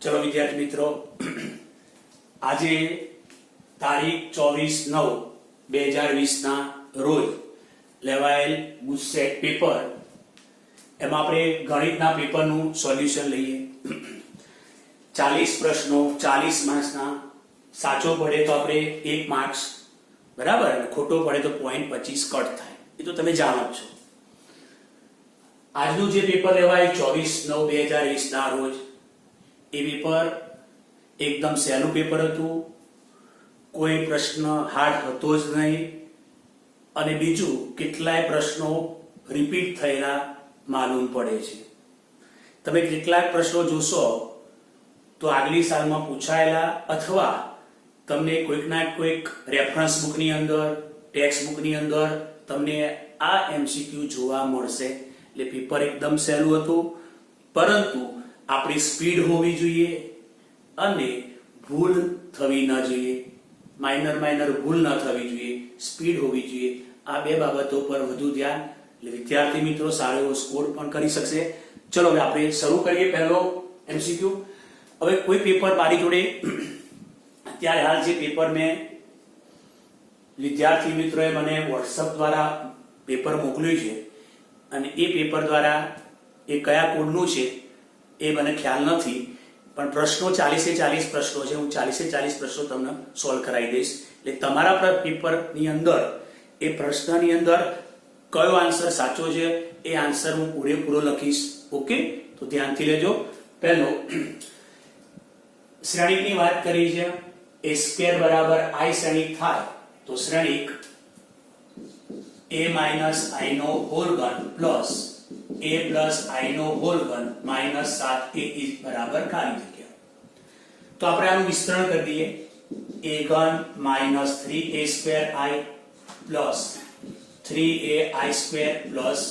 ચલો વિદ્યાર્થી મિત્રો, આજે તારીખ 24/9/2020 ના રોજ લેવાયેલ ગુજસેટ પેપર, એમાં આપણે ગણિતના પેપરનું સોલ્યુશન લઈએ. 40 પ્રશ્નો, 40 માર્ક્સના. સાચો પડે તો આપણે 1 માર્ક્સ, બરાબર, અને ખોટો પડે તો 0.25 કટ થાય. એ તો તમે જાણો જ છો. આજનું જે પેપર લેવાય 24/9/2020 ના રોજ, એ પેપર એકદમ સહેલું પેપર હતું. કોઈ પ્રશ્ન હાર્ડ હતો જ નહીં, અને બીજું કેટલાય પ્રશ્નો રિપીટ થયેલા માલુમ પડે છે. તમે કેટલાક પ્રશ્નો જોશો તો આગલી સાલમાં પૂછાયેલા, અથવા તમને કોઈકના કોઈક રેફરન્સ બુકની અંદર, ટેક્સ્ટ બુકની અંદર તમને આ એમસીક્યુ જોવા મળશે. એટલે પેપર એકદમ સહેલું હતું, પરંતુ આપણી સ્પીડ હોવી જોઈએ અને ભૂલ થવી ન જોઈએ. માઇનર ભૂલ ન થવી જોઈએ, સ્પીડ હોવી જોઈએ. આ બે બાબતો પર વધુ ધ્યાન, એટલે વિદ્યાર્થી મિત્રો સારો એવો સ્કોર પણ કરી શકશે. ચલો હવે આપણે શરૂ કરીએ પહેલો એમસીક્યુ. હવે કોઈ પેપર મારી જોડે અત્યારે હાલ જે પેપર મેં વિદ્યાર્થી મિત્રોએ મને વોટ્સઅપ દ્વારા પેપર મોકલ્યું છે, અને એ પેપર દ્વારા એ કયા કોડનું છે એ મને ખ્યાલ નથી, પણ પ્રશ્નો 40 પ્રશ્નો છે. હું 40 પ્રશ્નો તમને સોલ્વ કરાવી દઈશ. એટલે તમારા પેપરની અંદર એ પ્રશ્નની અંદર કયો આન્સર સાચો છે એ આન્સર હું પૂરેપૂરો લખીશ. ઓકે, તો ધ્યાનથી લેજો. પહેલો, શ્રેણિકની વાત કરી છે. a સ્ક્વેર બરાબર i શ્રેણિક થાય તો શ્રેણિક a માઇનસ i નો હોલ ઘન પ્લસ a પ્લસ i નો હોલ ઘન માઇનસ 7a ઇઝ બરાબર ખાલી જગ્યા. તો આપણે આનું વિસ્તરણ કરી દઈએ. a ઘન minus 3a square i plus 3ai square plus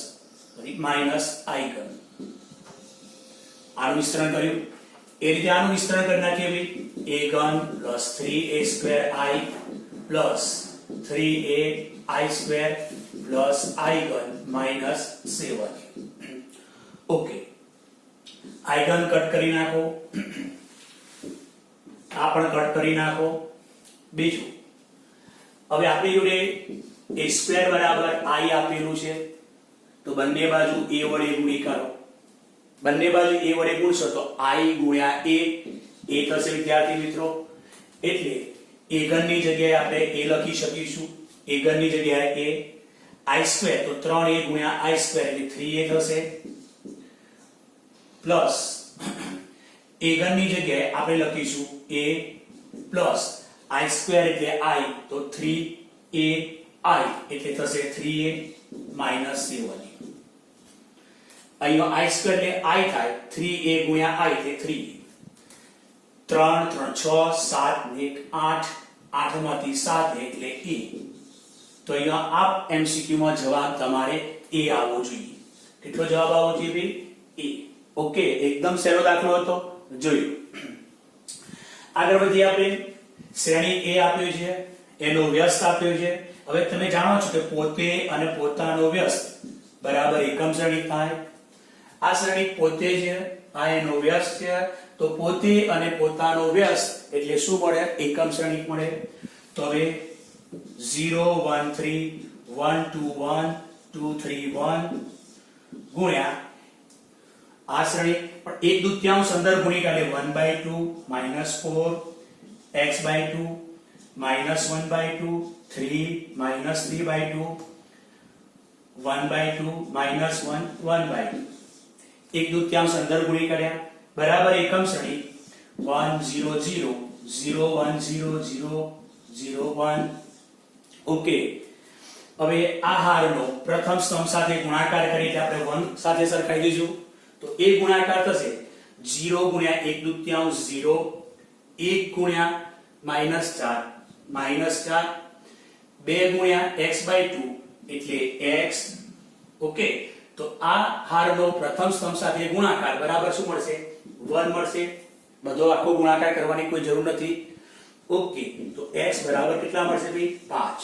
minus i ઘન. આનું વિસ્તરણ કર્યું. એ રીતે આનું વિસ્તરણ કરી નાખીએ ભાઈ. a ઘન plus 3a square i plus 3ai square plus i ઘન માઇનસ 7. ઓકે, i ઘન કટ કરી નાખો, આ પણ કટ કરી નાખો. બીજું, હવે આપણી જોડે a સ્ક્વેર બરાબર i આપેલું છે, તો બંને બાજુ a વડે ગુણી કરો. બંને બાજુ a વડે ગુણશો તો i ગુણ્યા a થશે વિદ્યાર્થી મિત્રો. એટલે a ઘનની જગ્યાએ આપણે a લખી શકીશું. a ઘનની જગ્યાએ a, i સ્ક્વેર તો 3a ગુણ્યા i સ્ક્વેર એટલે 3a થશે, પ્લસ a ઘનની જગ્યાએ આપણે લખીશું a પ્લસ i સ્ક્વેર એટલે i તો 3ai એટલે થશે 3a માઇનસ 7. અહીંયા i સ્ક્વેર એટલે i થાય, 3a ગુણ્યા i એટલે 3. 3 3 6 7 ને 8, 8 માંથી 7 એટલે a. તો અહીંયા આ એમસીક્યુ માં જવાબ તમારે a આવવો જોઈએ. કેટલો જવાબ આવવો જોઈએ ભાઈ? a. ઓકે, એકદમ સહેલો દાખલો હતો, જોયું. આગળ વધી આપણે. શ્રેણી a આપ્યો છે, એનો વ્યસ્ત આપ્યો છે. હવે તમે જાણો છો કે પોતે અને પોતાનો વ્યસ્ત બરાબર એકમ શ્રેણિક થાય. આ શ્રેણિક પોતે છે, આ એનો વ્યસ્ત છે, તો પોતે અને પોતાનો વ્યસ્ત એટલે શું મળે? એકમ શ્રેણિક મળે. તો હવે 0 1 3 1 2 1 2 3 1 ગુણ્યા આ શ્રેણિક પણ 1/2 સંદર્ભ ગુણિકા એટલે 1/2 -4 x/2 -1/2 3 -3/2 1/2 -1 1/2. 1/2 સંદર્ભ ગુણી કર્યા બરાબર એકમ શ્રેણિક 1 0 0 0 1 0 0 0 1. ઓકે, હવે આ હારનો પ્રથમ સ્તંભ સાથે ગુણાકાર કરી એટલે આપણે 1 સાથે સરખાઈ દઈશું. તો એ ગુણાકાર થશે 0 ગુણ્યા 1/2 0, 1 ગુણ્યા -4 -4, 2 ગુણ્યા x/2 એટલે x. ઓકે, તો આ હારનો પ્રથમ સ્તંભ સાથે ગુણાકાર બરાબર શું મળશે? 1 મળશે. બધો આખો ગુણાકાર કરવાની કોઈ જરૂર નથી. ઓકે, તો x બરાબર કેટલા મળશે ભાઈ? 5.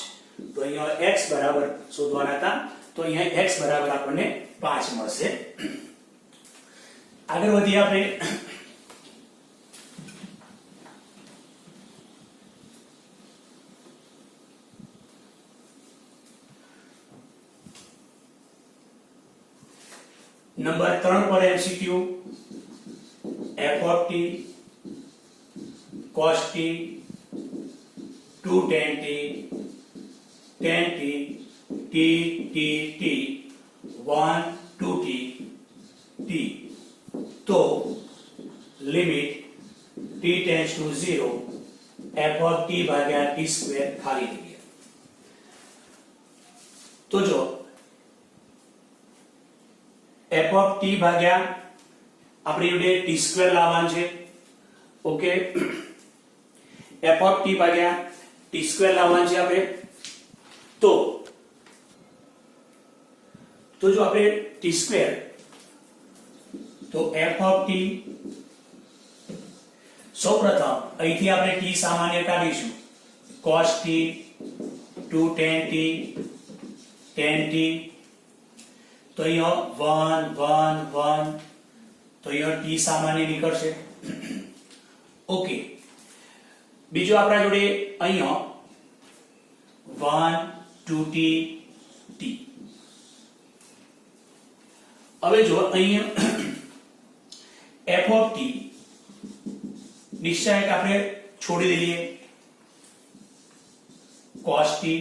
તો અહીંયા x બરાબર શોધવાના હતા, તો અહીંયા x બરાબર આપણને 5 મળશે. આગળ વધીએ આપણે. નંબર 3 પર MCQ f of t cos t 2 tan t tan t t t t 1 2t t तो limit t tends to 0 f of t भाग्या t स्क्वेर खाली जग्या तो जो f of t भाग्या આપણી જોડે t સ્ક્વેર લાવવાનું છે ઓકે f of t ભાગ્યા t સ્ક્વેર લાવવાનું છે આપણે તો જો આપણે t સ્ક્વેર તો f of t સૌપ્રથમ અહીંથી આપણે t સામાન્ય કાઢીશું cos t 2 tan t tan t તો અહીંયા 1 1 1 તો અહીંયા t સામાન્ય નીકળશે ઓકે બીજો આપણા જોડે અહીંયા 1 2t t હવે જો અહીંયા f of t નિશ્ચય આપણે છોડી દઈએ cos t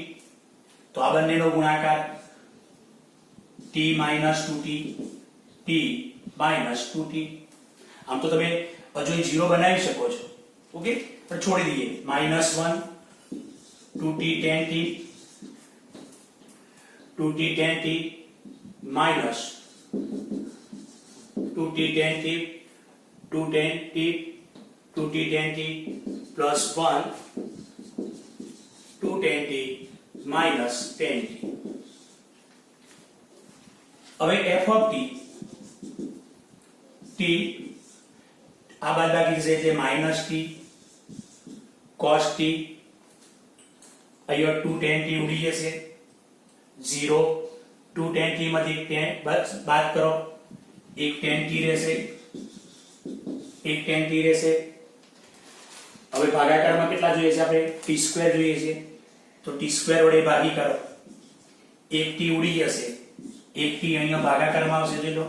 તો આ બંનેનો ગુણાકાર t 2t t 2t આમ તો તમે હજુ 0 બનાવી શકો છો ઓકે પણ છોડી દઈએ -1 2t tan t 2t tan t minus 2t tan t 2 tan t 2t tan t plus 1 2 tan t minus tan t હવે f of t t આ બાદબાકી છે જે માઈનસ t cos t અહીંયા 2 tan t ઉડી જશે 0 2 tan t માંથી tan બાદ કરો 1 tan t રહેશે 1 tan t રહેશે હવે ભાગાકારમાં કેટલા જોઈએ છે આપણે t સ્ક્વેર જોઈએ છે તો t સ્ક્વેર વડે ભાગી કરો 1 t ઉડી જશે 1 t અહીંયા ભાગાકારમાં આવશે જોઈ લો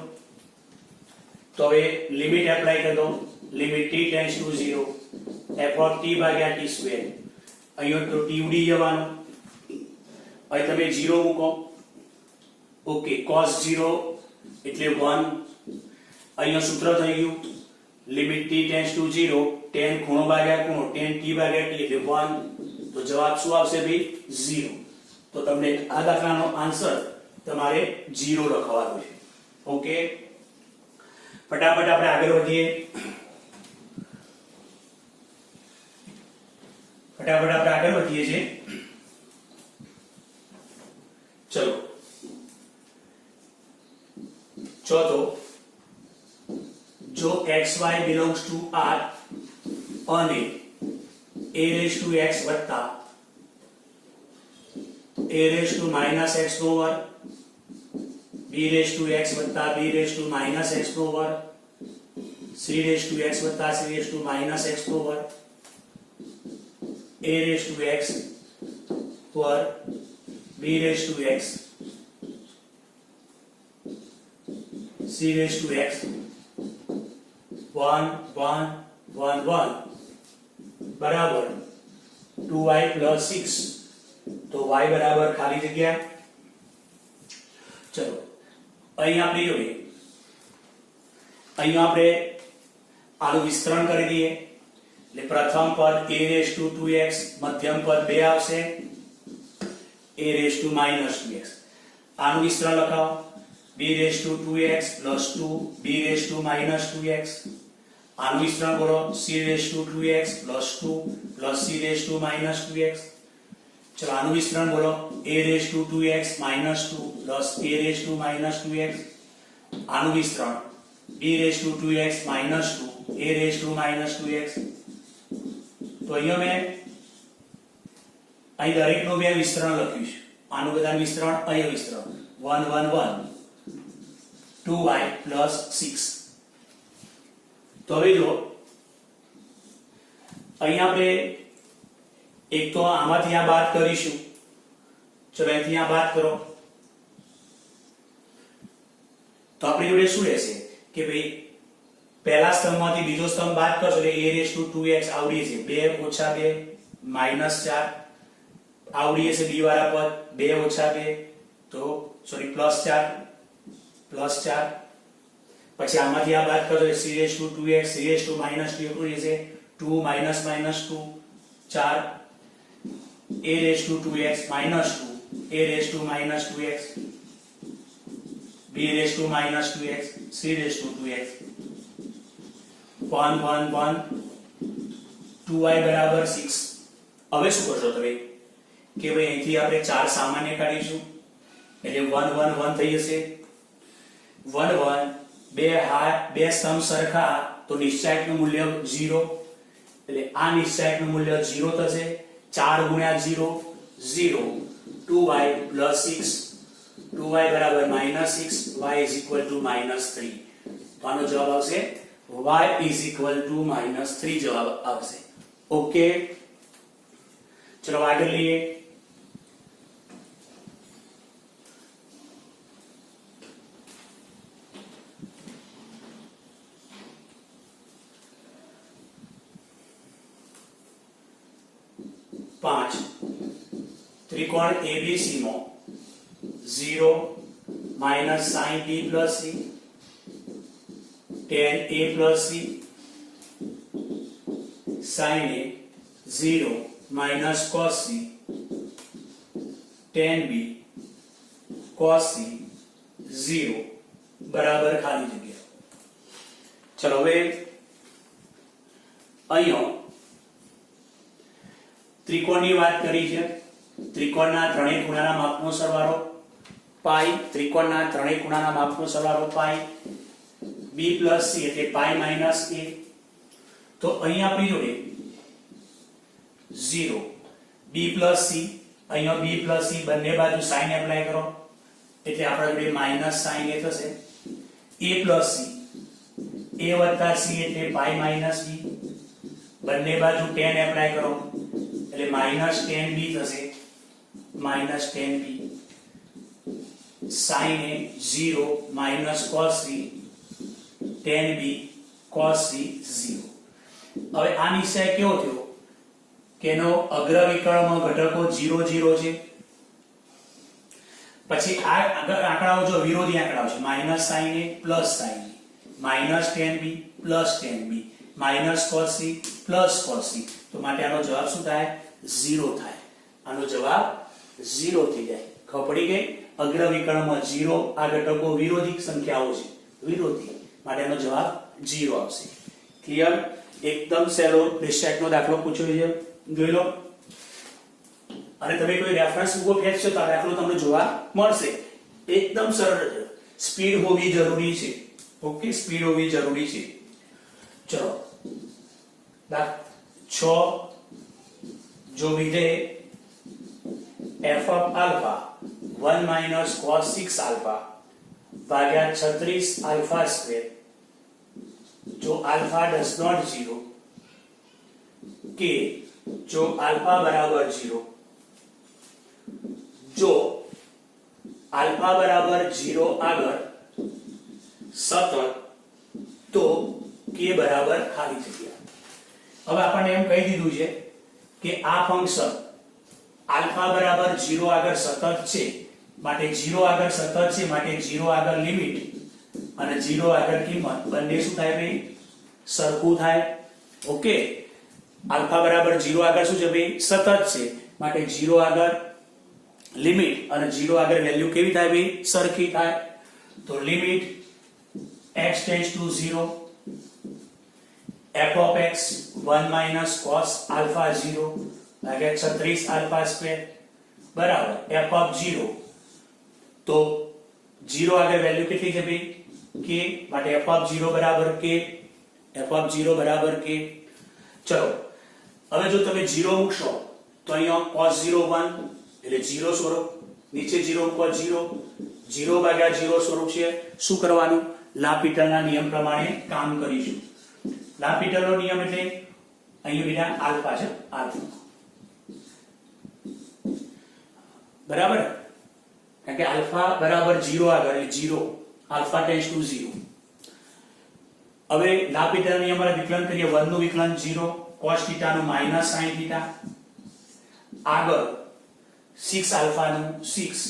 તો હવે લિમિટ એપ્લાય કરી દો limit t tends to 0 f of t ભાગ્યા t સ્ક્વેર અહીંયા તો t ઉડી જવાનો અહીં તમે 0 મૂકો ઓકે cos 0 એટલે 1 અહીંયા સૂત્ર થઈ ગયું limit t tends to 0 tan ખૂણો ભાગ્યા ખૂણો tan t ભાગ્યા t એટલે 1 તો જવાબ શું આવશે ભાઈ 0 તો તમને આ દાખલાનો આન્સર તમારે 0 લખવાનો છે ઓકે ફટાફટ આપણે આગળ વધીએ છીએ ચલો ચોથો જો xy belongs to R અને a raised to x વત્તા a raised to minus x નો વર્ગ b raised to x વત્તા b raised to minus x નો વર્ગ c raised to x વત્તા c raised to minus x નો વર્ગ a raised to x વર્ગ b raised to x c raised to x 1 1 1 1 બરાબર 2y plus 6 તો y બરાબર ખાલી જગ્યા ચલો અહીં આપણે જોઈએ અહીં આપણે આનું વિસ્તરણ કરી દઈએ એટલે પ્રથમ પદ a raised to 2x મધ્યમ પદ 2 આવશે a raised to minus 2x આનું વિસ્તરણ લખાવો b raised to 2x plus 2 b raised to minus 2x આનું વિસ્તરણ કરો c raised to 2x plus 2 plus c raised to minus 2x ચલો આનું વિસ્તરણ બોલો a raised to 2x minus 2 plus a raised to minus 2x આનું વિસ્તરણ b raised to 2x minus 2 a raised to minus 2x તો અહીંયા મેં અહીં દરેકનું મેં વિસ્તરણ લખ્યું છે આનું બધા વિસ્તરણ અહીંયા વિસ્તરણ 1 1 1 2y plus 6 તો હવે જો અહીં આપણે એક તો આમાંથી આ બાદ કરીશું ચલો અહીંથી આ બાદ કરો તો આપણી જોડે શું રહેશે કે ભાઈ પહેલા સ્તંભમાંથી બીજો સ્તંભ બાદ કરશો એટલે a raised to 2x આવડી છે 2 ઓછા 2 માઈનસ 4 આવડી છે b વાળા પદ 2 ઓછા 2 તો સોરી પ્લસ 4 પછી આમાંથી આ બાદ કરશો c raised to 2x c raised to minus 2 શું રહેશે 2 minus 2 4 a raised to 2x minus 2 a raised to minus 2x b raised to minus 2x c raised to 2x 1 1 1 2y બરાબર 6 હવે શું કરશો તમે કે ભાઈ અહીંથી આપણે 4 સામાન્ય કાઢીશું એટલે 1 1 1 થઈ જશે 1 1 બે સ્તંભ સરખા તો નિશ્ચાયકનું મૂલ્ય 0 એટલે આ નિશ્ચાયકનું મૂલ્ય 0 થશે 4 ગુણ્યા 0 0 2y plus 6 2y બરાબર -6 y is equal to -3 તો આનો જવાબ આવશે y is equal to -3 જવાબ આવશે ઓકે ચલો આગળ લઈએ પાંચ ત્રિકોણ ABC માં 0 minus sin B plus C tan A plus C sin A 0 minus cos C tan B cos C 0 બરાબર ખાલી જગ્યા ચલો હવે અહીંયા ત્રિકોણની વાત કરી છે ત્રિકોણના ત્રણેય ખૂણાના માપનો સરવાળો પાઈ ત્રિકોણના ત્રણેય ખૂણાના માપનો સરવાળો પાઈ b plus c એટલે પાઈ minus a તો અહીં આપણી જોડે 0 b plus c અહીંયા b plus c બંને બાજુ sin એપ્લાય કરો એટલે આપણા જોડે minus sin a થશે a plus c a વત્તા c એટલે પાઈ minus b બંને બાજુ tan એપ્લાય કરો એટલે minus tan b થશે minus tan b sin a 0 minus cos c tan b cos c 0 હવે આ નિશ્ચય કેવો થયો કે એનો અગ્ર વિકર્ણમાં ઘટકો 0 0 છે પછી આ આંકડાઓ જો વિરોધી આંકડાઓ છે minus sin a plus sin b minus tan b plus tan b minus cos c plus cos c તો માટે આનો જવાબ શું થાય 0 થાય આનો જવાબ 0 થઈ જાય ખબર પડી ગઈ અગ્ર વિકર્ણમાં 0 આ ઘટકો વિરોધી સંખ્યાઓ છે વિરોધી માટે આનો જવાબ 0 આવશે ક્લિયર એકદમ સહેલો નિશ્ચયકનો દાખલો પૂછ્યો છે જોઈ લો અને તમે કોઈ રેફરન્સ બુક ફેંચશો તો આ દાખલો તમને જોવા મળશે એકદમ સરળ છે સ્પીડ હોવી જરૂરી છે ઓકે સ્પીડ હોવી જરૂરી છે ચલો 6 जो विधेय f of alpha 1 minus cos 6 alpha Bhagya 36 alpha square जो alpha does not 0 के जो alpha बराबर 0 जो alpha बराबर 0 आगर सतत तो k बराबर खाली जग्या હવે આપણને એમ કહી દીધું છે કે આ ફંક્શન આલ્ફા બરાબર 0 આગળ સતત છે માટે 0 આગળ સતત છે માટે 0 આગળ લિમિટ અને 0 આગળ કિંમત બંને શું થાય ભાઈ સરખું થાય ઓકે આલ્ફા બરાબર 0 આગળ શું છે ભાઈ સતત છે માટે 0 આગળ લિમિટ અને 0 આગળ વેલ્યુ કેવી થાય ભાઈ સરખી થાય તો limit x tends to 0 f of x 1 minus cos alpha 0 Bhagya 36 alpha square बराबर f of 0 तो 0 आगे वैल्यू कितनी है भाई k માટે f of 0 बराबर k f of 0 बराबर k चलो હવે જો તમે 0 મૂકશો તો અહીંયા cos 0 1 એટલે 0 સ્વરૂપ નીચે 0 મૂકો 0 0 ભાગ્યા 0 સ્વરૂપ છે શું કરવાનું લાપિટલના નિયમ પ્રમાણે કામ કરીશું લાપિટલનો નિયમ એટલે અહીં વિના આલ્ફા છે આલ્ફા બરાબર કારણ કે આલ્ફા બરાબર 0 આગળ એટલે 0 આલ્ફા ટેન્ડ્સ ટુ 0. હવે લાપિતાના નિયમ વાળા વિકલન કરીએ. 1 નું વિકલન 0, cos θ નું માઈનસ sin θ, આગળ 6 આલ્ફા નું 6,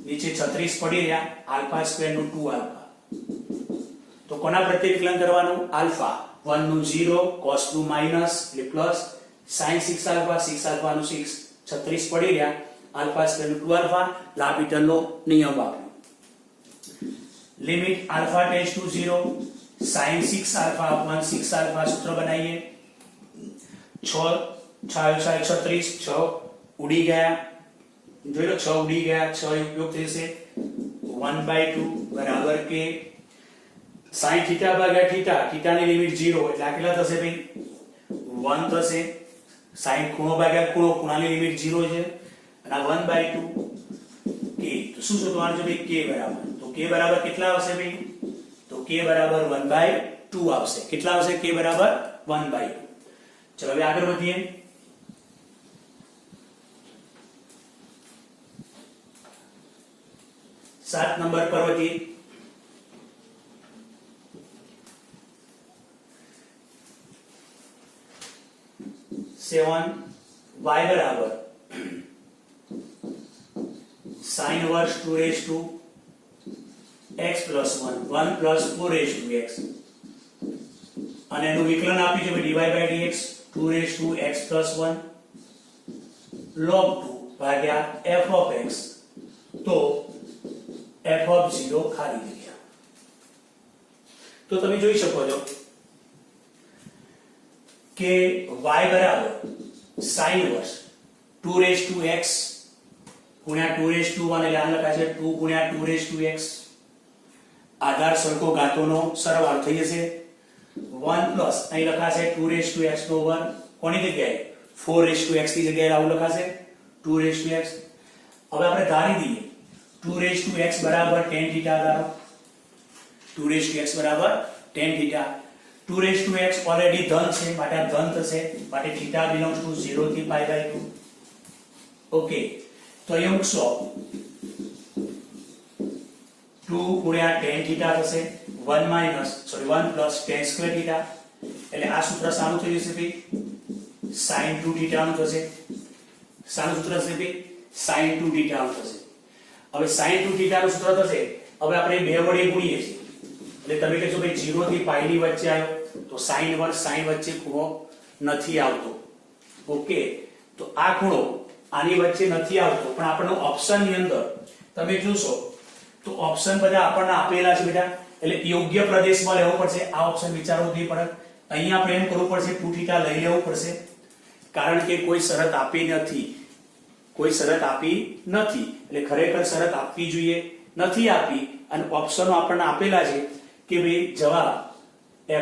નીચે 36 પડી રહ્યા, આલ્ફા સ્ક્વેર નું 2 આલ્ફા. તો કોના પ્રત્યે વિકલન કરવાનું? આલ્ફા. 1 નું 0, cos નું માઈનસ એટલે પ્લસ, sin 6 આલ્ફા, 6 આલ્ફા નું 6, 36 પડી રહ્યા, આલ્ફા સ્ક્વેર નું 2 આલ્ફા. લાપિતાનો નિયમ વાપર્યો. Limit alpha tends to 0, sin 6 alpha upon 6 alpha સૂત્ર બનાવીએ. 6 36 6 ઉડી ગયા, જોઈ લો 6 ઉડી ગયા, 6 ઉપયોગ થશે. 1/2 બરાબર કે sin θ ભાગ્યા θ, θ ની લિમિટ 0 એટલે આ કેટલા થશે ભાઈ? 1 થશે. sin ખૂણો ભાગ્યા ખૂણો, ખૂણાની લિમિટ 0 છે અને આ 1/2 k. તો શું શોધવાનું છે ભાઈ? k બરાબર. તો k બરાબર કેટલા આવશે ભાઈ? તો k બરાબર 1/2 આવશે. કેટલા આવશે? k બરાબર 1/2. ચલો હવે આગળ વધીએ. सात नंबर पर વધીએ. 7 y બરાબર sin inverse 2 raised to x plus 1 1 plus 4 raised to x અને એનું વિકલન આપ્યું છે dy by dx 2 raised to x plus 1 log 2 ભાગ્યા f of x. તો f of 0 ખાલી જગ્યા. તો તમે જોઈ શકો છો કે y બરાબર sin inverse 2 raised to x ગુણ્યા 2 raised to 1 એટલે આ લખાય છે 2 ગુણ્યા 2 raised to x. આધાર સરખો ઘાતોનો સરવાળો થઈ જશે. 1 પ્લસ અહીં લખાશે 2 raised to x નો વર્ગ. કોની જગ્યાએ? 4 raised to x ની જગ્યાએ આવું લખાશે 2 raised to x. હવે આપણે ધારી દઈએ 2 raised to x બરાબર tan θ ધારો. 2 raised to x બરાબર tan θ. 2 raised to x already ધન છે માટે આ ધન થશે, માટે θ belongs to 0 થી π/2. ઓકે, તો અહીંયા મૂકશો 2 ગુણ્યા tan θ થશે 1 પ્લસ tan સ્ક્વેર θ. એટલે આ સૂત્ર સાનું થઈ જશે ભાઈ? sin 2 θ નું થશે. સાનું સૂત્ર થશે ભાઈ? sin 2 θ નું થશે. હવે sin 2 θ નું સૂત્ર થશે. હવે આપણે બે વડે ગુણીએ છીએ એટલે તમે કહેશો ભાઈ 0 થી π ની વચ્ચે આવ્યો તો sin inverse sin વચ્ચે ખૂણો નથી આવતો. ઓકે, તો આ ખૂણો આની વચ્ચે નથી આવતો, પણ આપણને ઓપ્શન ની અંદર તમે જોશો તો ઓપ્શન બધા આપણને આપેલા છે બેટા, એટલે યોગ્ય પ્રદેશમાં લેવો પડશે. આ ઓપ્શન વિચારવું નહીં પડે. અહીંયા આપણે એમ કરવું પડશે 2 θ લઈ લેવું પડશે, કારણ કે કોઈ શરત આપી નથી. કોઈ શરત આપી નથી એટલે ખરેખર શરત આપવી જોઈએ, નથી આપી અને ઓપ્શનો આપણને આપેલા છે કે ભાઈ જવાબ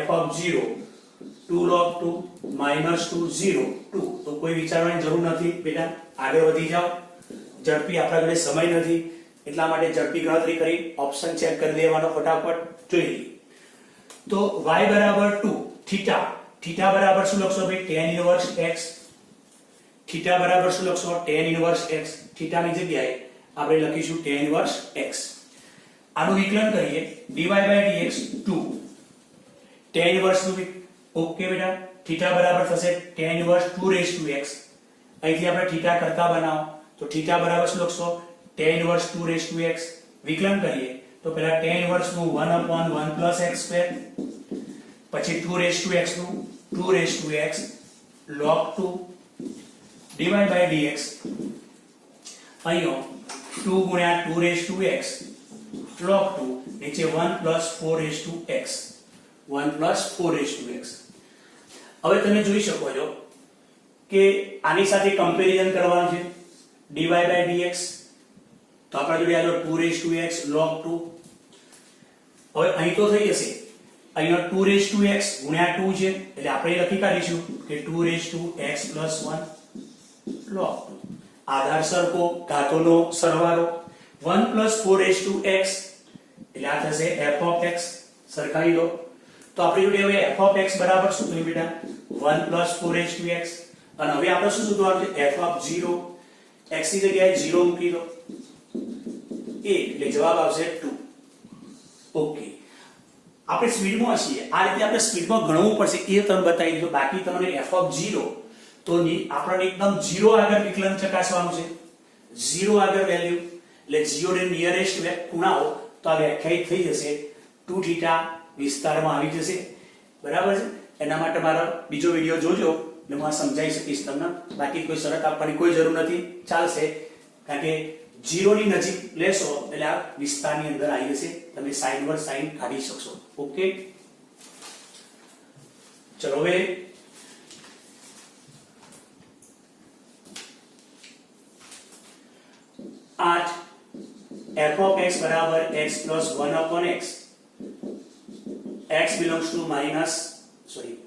f of 0 2 log 2 minus 2 0 2. તો કોઈ વિચારવાની જરૂર નથી બેટા, આગળ વધી જાઓ. ઝડપી આપણા જોડે સમય નથી એટલા માટે ઝડપી ગણતરી કરી ઓપ્શન ચેક કરી દેવાનો ફટાફટ જોઈ લઈએ. તો y બરાબર 2 θ. θ બરાબર શું લખશો ભાઈ? tan inverse x. θ બરાબર શું લખશો? tan inverse x. θ ની જગ્યાએ આપણે લખીશું tan inverse x. આનું વિકલન કરીએ dy by dx 2 tan inverse નું. ઓકે બેટા, θ બરાબર થશે tan inverse 2 raised to x. અહીંથી આપણે θ કરતા બનાવો તો θ બરાબર શું લખશો? tan inverse 2 raised to x. વિકલન કરીએ તો પહેલા tan inverse નું 1/1 plus x square, પછી 2 raised to x નું 2 raised to x log 2 dy by dx. અહીંયા 2 ગુણ્યા 2 raised to x log 2 નીચે 1 plus 4 raised to x 1 plus 4 raised to x. હવે તમે જોઈ શકો છો કે આની સાથે કમ્પેરિઝન કરવાનું છે dy by dx. તો આપણા જોડે આલો 2 raised to x log 2. હવે અહીં તો થઈ જશે, અહીંયા 2 raised to x ગુણ્યા 2 છે એટલે આપણે લખી કાઢીશું કે 2 raised to x plus 1 log 2. આધાર સરખો ઘાતોનો સરવાળો 1 plus 4 raised to x એટલે આ થશે f of x. સરખાવી લો તો આપણી જોડે હવે f of x બરાબર શું થયું બેટા? 1 plus 4 raised to x. અને હવે આપણે શું શોધવાનું છે? f of 0. x ની જગ્યાએ 0 મૂકી દો 1 એટલે જવાબ આવશે 2. ઓકે, આપણે સ્પીડમાં છીએ, આ રીતે આપણે સ્પીડમાં ગણવું પડશે એ તમને બતાવી દીધું. બાકી તમને f0 તો આપણને એકદમ 0 આગળ વિકલન ચકાસવાનું છે, 0 આગળ વેલ્યુ એટલે 0 ને નિયરેસ્ટ ખૂણાઓ તો આ વ્યાખ્યાયિત થઈ જશે 2θ વિસ્તારમાં આવી જશે. બરાબર છે. એના માટે મારો બીજો વિડિયો જોજો એટલે હું આ સમજાવી શકીશ તમને. બાકી કોઈ શરત આપવાની કોઈ જરૂર નથી, ચાલશે. કારણ કે 0 ની નજીક લેશો એટલે આ વિસ્તારની અંદર આવી જશે, તમે sin વર sin કાઢી શકશો. ઓકે, ચલો હવે f of x બરાબર x plus 1 upon x, x belongs to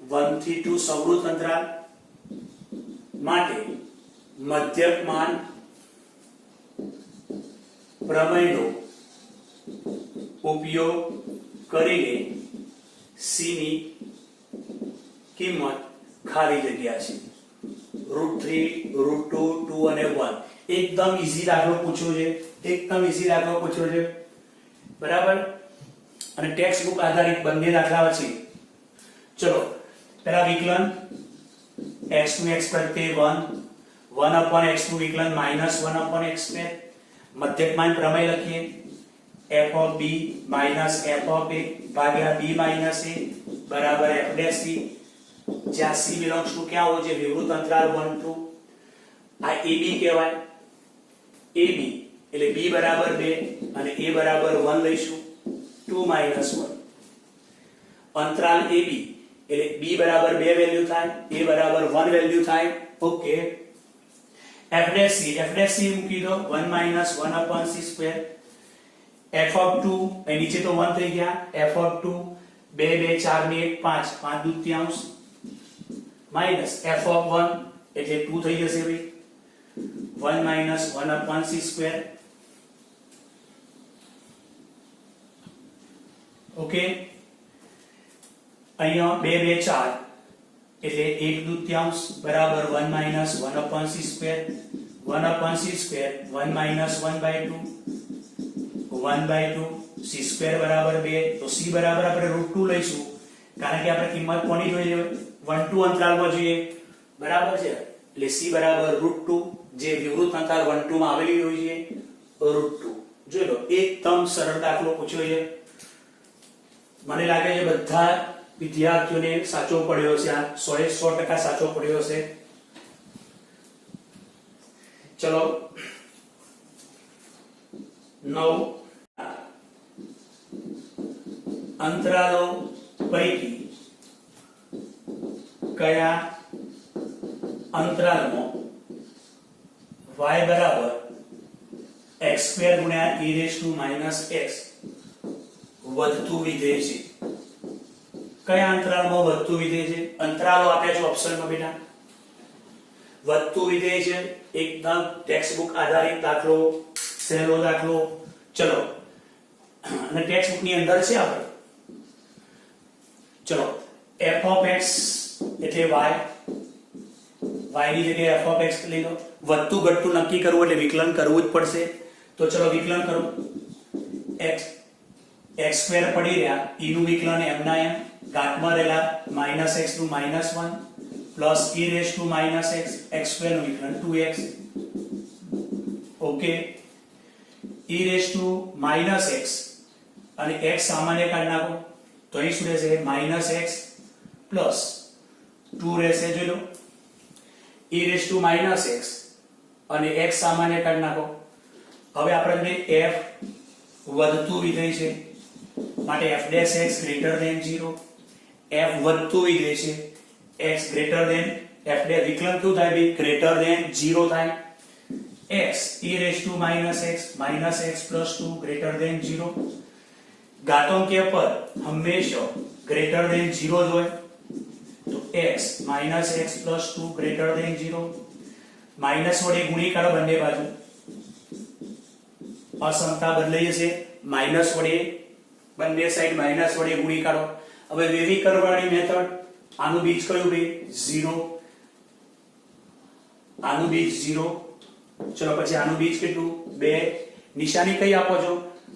1 થી 2 સંવૃત અંતરાલ માટે મધ્યકમાન પ્રમેયનો ઉપયોગ કરીને c ની કિંમત ખાલી જગ્યા છે √3 √2 2 અને 1. એકદમ ઈઝી દાખલો પૂછ્યો છે, એકદમ ઈઝી દાખલો પૂછ્યો છે. બરાબર. અને ટેક્સ્ટ બુક આધારિત બંને દાખલા છે. ચલો પહેલા વિકલન x નું x પ્રત્યે 1 upon x નું વિકલન -1 upon x સ્ક્વેર. મધ્યકમાન પ્રમેય લખીએ f of b minus f of a ભાગ્યા b minus a બરાબર f dash c, જ્યાં c belongs to ક્યાં હોય છે વિવૃત અંતરાલ 1 2. આ ab કહેવાય, ab એટલે b બરાબર 2 અને a બરાબર 1 લઈશું 2 minus 1. અંતરાલ ab એટલે b બરાબર 2 વેલ્યુ થાય, a બરાબર 1 વેલ્યુ થાય. ઓકે, f dash c મૂકી દો 1 minus 1 upon c square. f of 2 એ નીચે તો 1 થઈ ગયા, f of 2 2 2 4 ને 1 5 5 દૂત્યાંશ minus f of 1 એટલે 2 થઈ જશે ભાઈ 1 minus 1 upon c square. Okay, અહીંયા 2 2 4 એટલે 1 દૂત્યાંશ બરાબર 1 minus 1 upon c square. 1 upon c square 1 minus 1/2 1/2 c square બરાબર 2. તો c બરાબર આપણે √2 લઈશું કારણ કે આપણે કિંમત કોની જોઈએ 1 2 અંતરાલમાં જોઈએ. બરાબર છે. એટલે c બરાબર √2 જે વિવૃત અંતરાલ 1 2 માં આવેલી હોય છે √2. જોઈ લો, એકદમ સરળ દાખલો પૂછ્યો છે. મને લાગે છે બધા વિદ્યાર્થીઓને સાચો પડ્યો છે, આ 100% સાચો પડ્યો છે. ચલો 9 અંતરાલો પૈકી કયા અંતરાલમાં y બરાબર x² ગુણ્યા e⁻x વધતું વિધેય છે? કયા અંતરાલમાં વધતું વિધેય છે? અંતરાલો આપ્યા છે ઓપ્શનમાં બેટા. વધતું વિધેય છે, એકદમ ટેક્સ્ટ બુક આધારિત દાખલો, સહેલો દાખલો. ચલો, અને ટેક્સ્ટ બુક ની અંદર છે આપણે. ચલો, f of x એટલે y ની જગ્યાએ f of x લઈ લો. વધતું ઘટતું નક્કી કરવું એટલે વિકલન કરવું જ પડશે. તો ચલો વિકલન કરો. x² પડી રહ્યા, e નું વિકલન m ના m, ઘાતમાં રહેલા -x નું -1 પ્લસ e⁻x x² નું વિકલન 2x. ઓકે, e⁻x અને x સામાન્ય કાઢી નાખો તો અહીં શું રહેશે -x પ્લસ 2 રહેશે. જોઈ લો, e⁻x અને x સામાન્ય કાઢી નાખો. હવે આપણે f વધતું વિધેય છે માટે f dash x greater than 0. f વધતું વિધેય છે, x greater than f dash વિકલન કેવું થાય ભાઈ greater than 0 થાય. x e⁻x -x plus 2 greater than 0. ઘાતાંકીય પદ હંમેશા greater than 0 જ હોય. તો x -x plus 2 greater than 0. Minus વડે ગુણી કાઢો બંને બાજુ, અસમતા બદલાઈ જશે. માઈનસ વડે બંને સાઈડ માઈનસ વડે ગુણી કાઢો. હવે વિવિકરણની મેથડ, આનું બીજ કયું ભાઈ 0, આનું બીજ 0. ચલો પછી આનું બીજ કેટલું 2. નિશાની કઈ આપો છો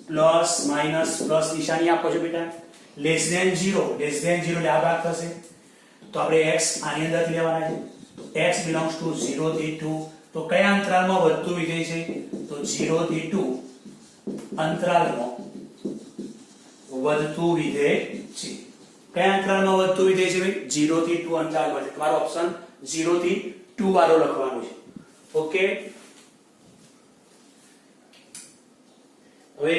પ્લસ માઇનસ પ્લસ નિશાની આપો છો બેટા, લેસ ધેન 0 એટલે આ ભાગ થશે, તો આપણે x આની અંદરથી લેવાના છે, x belongs to 0 થી 2, તો કયા અંતરાલમાં વધતું વિધેય છે, તો 0 થી 2 અંતરાલમાં વધતું વિધેય છે. કયા અંતરાલમાં વધતું વિધેય છે ભાઈ, 0 થી 2 અંતરાલમાં છે. તમારો ઓપ્શન 0 થી 2 વાળો લખવાનું છે. ઓકે, હવે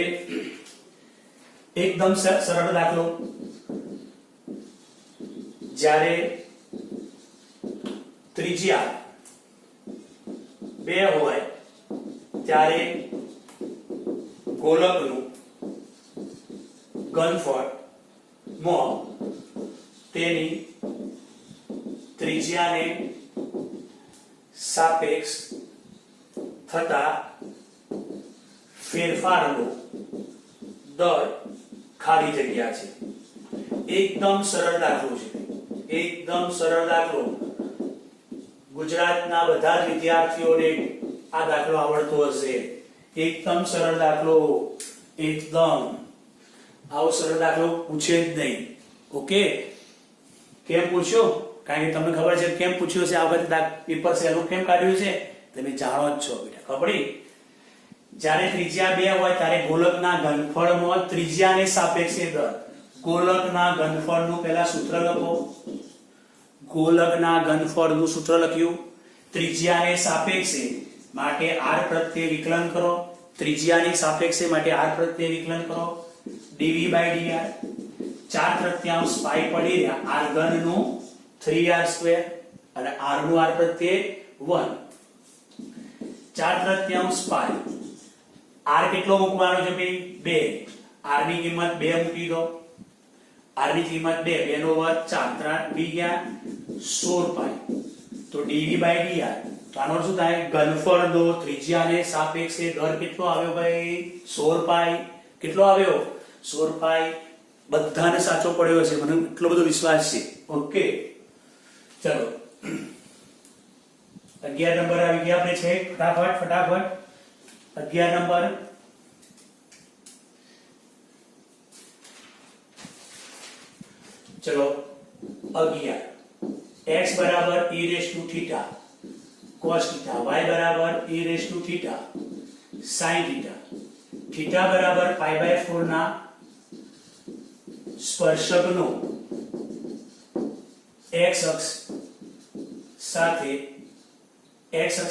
એકદમ સરળ દાખલો, જ્યારે ત્રિજ્યા 2 હોય ત્યારે ગોલકનું ઘનફળ માં તેની ત્રિજ્યાને સાપેક્ષ થતા ફેરફારનો દર ખાલી જગ્યા છે. એકદમ સરળ દાખલો છે, એકદમ સરળ દાખલો. ગુજરાતના બધા જ વિદ્યાર્થીઓને આ દાખલો આવડતો હશે. એકદમ સરળ દાખલો, એકદમ. આવો સરળ દાખલો પૂછે જ નહીં. ઓકે, કેમ પૂછ્યો? કારણ કે તમને ખબર છે કેમ પૂછ્યું છે. આ વખતે પેપર સહેલું કેમ કાઢ્યું છે તમે જાણો જ છો બેટા. ખબર? જ્યારે ત્રિજ્યા 2 હોય ત્યારે ગોલકના ઘનફળમાં ત્રિજ્યાને સાપેક્ષે દર. ગોલકના ઘનફળનું પહેલા સૂત્ર લખો. ગોલકના ઘનફળનું સૂત્ર લખ્યું, ત્રિજ્યાને સાપેક્ષે માટે r પ્રત્યે વિકલન કરો. ત્રિજ્યાની સાપેક્ષે માટે r પ્રત્યે વિકલન કરો. dv/dr 4/3 પાઈ પડી રહ્યા. r ઘનનું 3r² અને r નું r પ્રત્યે 1. 4/3 પાઈ. r કેટલો મૂકવાનો છે ભાઈ? 2. r ની કિંમત 2 મૂકી દો. r ની કિંમત 2, 2 નો વર્ગ 4, 3 બી ગયા 16 પાઈ. તો dv/dr તો આનો શું થાય? ઘનફળનો ત્રિજ્યાને સાપેક્ષે દર કેટલો આવ્યો ભાઈ? 16 પાઈ. કેટલો આવ્યો? 16 પાઈ. બધાને સાચો પડ્યો છે, મને એટલો બધો વિશ્વાસ છે. ઓકે, ચલો 11 નંબર આવી ગયા આપણે છે. ફટાફટ 11 નંબર. ચલો 11. x બરાબર e raised to theta cos theta, y બરાબર e raised to theta sin theta, theta બરાબર π/4 ના સ્પર્શકનો x અક્ષ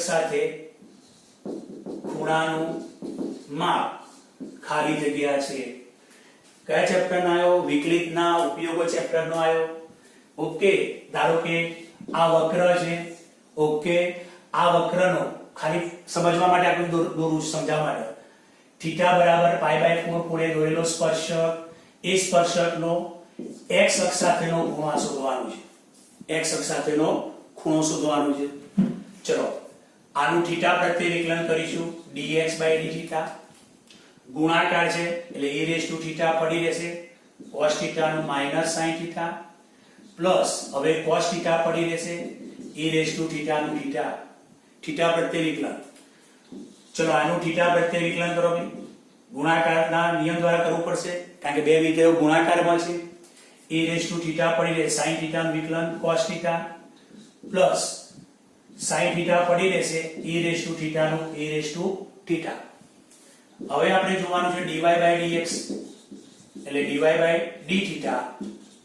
સાથે ખૂણાનું માપ ખાલી જગ્યા છે. કયા ચેપ્ટર નો આયો? વિકલિતના ઉપયોગો ચેપ્ટર નો આયો. ઓકે, ધારો કે આ વક્ર છે. ઓકે, આ વક્રનો ખાલી સમજવા માટે આપણે દોરું સમજાવવા માટે. થીટા બરાબર π/4 ખૂણે દોરેલો સ્પર્શક, એ સ્પર્શકનો x અક્ષ સાથેનો ખૂણો શોધવાનો છે. x અક્ષ સાથેનો ખૂણો શોધવાનો છે. ચલો આનું થીટા પ્રત્યે વિકલન કરીશું. dx/dθ ગુણાકાર છે એટલે e raised to theta પડી રહેશે. cos theta નું માઈનસ sin theta પ્લસ હવે cos theta પડી રહેશે. e raised to theta નું theta પ્રત્યે વિકલન. ચલો આનું theta પ્રત્યે વિકલન કરો ભાઈ. ગુણાકારના નિયમ દ્વારા કરવું પડશે કારણ કે બે વિધેયો ગુણાકારમાં છે. e raised to theta પડી રહેશે. sin theta નું વિકલન cos theta plus sin theta પડી રહેશે. e raised to theta નું e raised to theta. હવે આપણે જોવાનું છે dy/dx એટલે dy/dθ